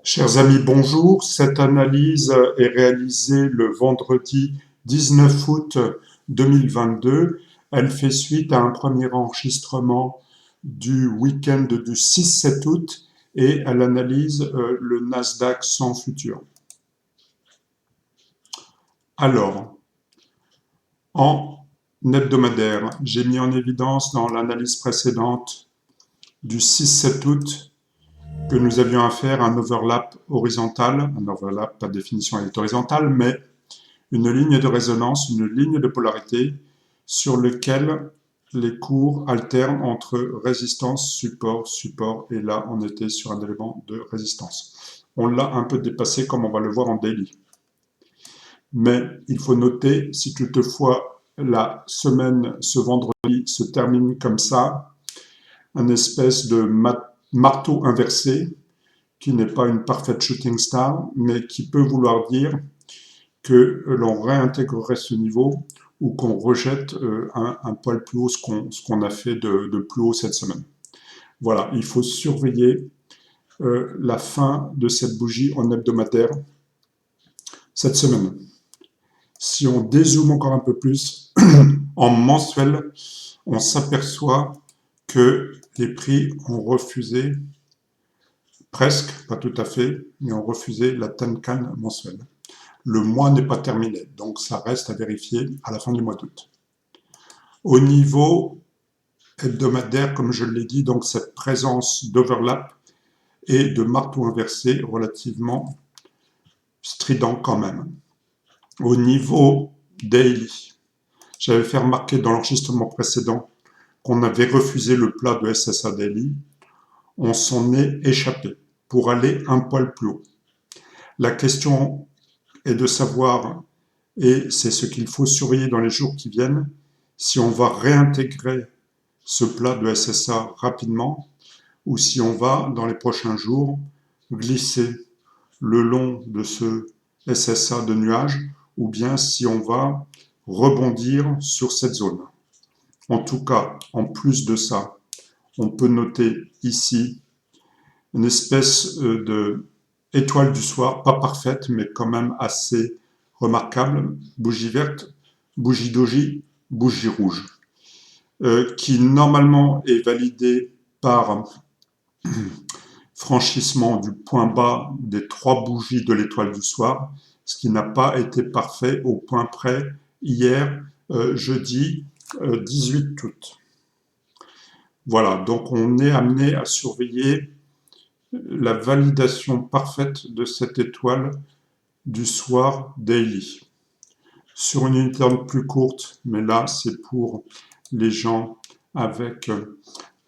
Chers amis, bonjour. Cette analyse est réalisée le vendredi 19 août 2022. Elle fait suite à un premier enregistrement du week-end du 6-7 août et elle analyse le Nasdaq 100 futur. Alors, en hebdomadaire, j'ai mis en évidence dans l'analyse précédente du 6-7 août que nous avions à faire un overlap horizontal, un overlap, par définition elle est horizontale, mais une ligne de résonance, une ligne de polarité sur lequel les cours alternent entre résistance, support, support, et là on était sur un élément de résistance. On l'a un peu dépassé comme on va le voir en daily. Mais il faut noter, si toutefois la semaine, ce vendredi, se termine comme ça, un espèce de marteau inversé, qui n'est pas une parfaite shooting star, mais qui peut vouloir dire que l'on réintégrerait ce niveau ou qu'on rejette un poil plus haut ce qu'on a fait de plus haut cette semaine. Voilà, il faut surveiller la fin de cette bougie en hebdomadaire cette semaine. Si on dézoome encore un peu plus, en mensuel, on s'aperçoit que les prix ont refusé, presque, pas tout à fait, mais ont refusé la Tenkan mensuelle. Le mois n'est pas terminé, donc ça reste à vérifier à la fin du mois d'août. Au niveau hebdomadaire, comme je l'ai dit, donc cette présence d'overlap et de marteau inversé relativement strident quand même. Au niveau daily, j'avais fait remarquer dans l'enregistrement précédent qu'on avait refusé le plat de SSA daily. On s'en est échappé pour aller un poil plus haut. La question est de savoir, et c'est ce qu'il faut surveiller dans les jours qui viennent, si on va réintégrer ce plat de SSA rapidement ou si on va, dans les prochains jours, glisser le long de ce SSA de nuage ou bien si on va rebondir sur cette zone. En tout cas, en plus de ça, on peut noter ici une espèce de étoile du soir, pas parfaite, mais quand même assez remarquable, bougie verte, bougie doji, bougie rouge, qui normalement est validée par franchissement du point bas des 3 bougies de l'étoile du soir, ce qui n'a pas été parfait au point près hier, jeudi 18 août. Voilà, donc on est amené à surveiller la validation parfaite de cette étoile du soir daily. Sur une unité plus courte, mais là c'est pour les gens avec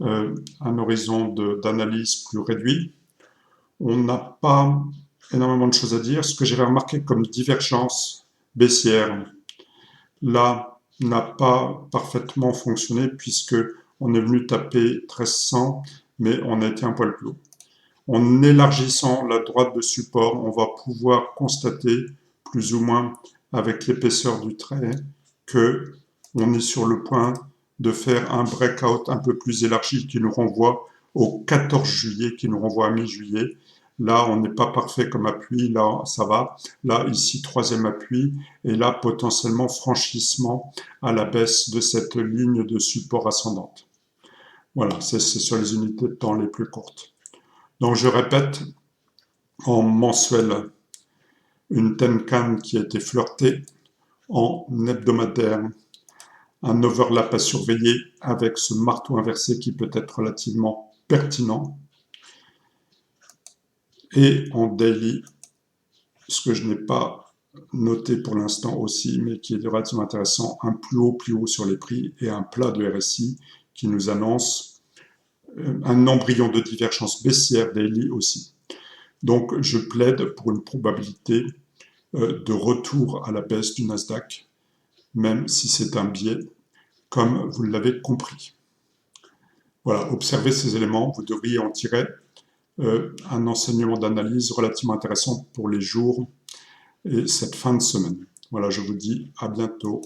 un horizon d'analyse plus réduit. On n'a pas énormément de choses à dire. Ce que j'avais remarqué comme divergence baissière, là, n'a pas parfaitement fonctionné puisque on est venu taper 1300, mais on a été un poil plus haut. En élargissant la droite de support, on va pouvoir constater, plus ou moins avec l'épaisseur du trait, que on est sur le point de faire un breakout un peu plus élargi qui nous renvoie au 14 juillet, qui nous renvoie à mi-juillet. Là, on n'est pas parfait comme appui, là, ça va. Là, ici, troisième appui, et là, potentiellement franchissement à la baisse de cette ligne de support ascendante. Voilà, c'est sur les unités de temps les plus courtes. Donc, je répète, en mensuel, une Tenkan qui a été flirtée, en hebdomadaire, un overlap à surveiller avec ce marteau inversé qui peut être relativement pertinent. Et en daily, ce que je n'ai pas noté pour l'instant aussi, mais qui est relativement intéressant, un plus haut sur les prix et un plat de RSI qui nous annonce un embryon de divergence baissière daily aussi. Donc je plaide pour une probabilité de retour à la baisse du Nasdaq, même si c'est un biais, comme vous l'avez compris. Voilà, observez ces éléments, vous devriez en tirer un enseignement d'analyse relativement intéressant pour les jours et cette fin de semaine. Voilà, je vous dis à bientôt.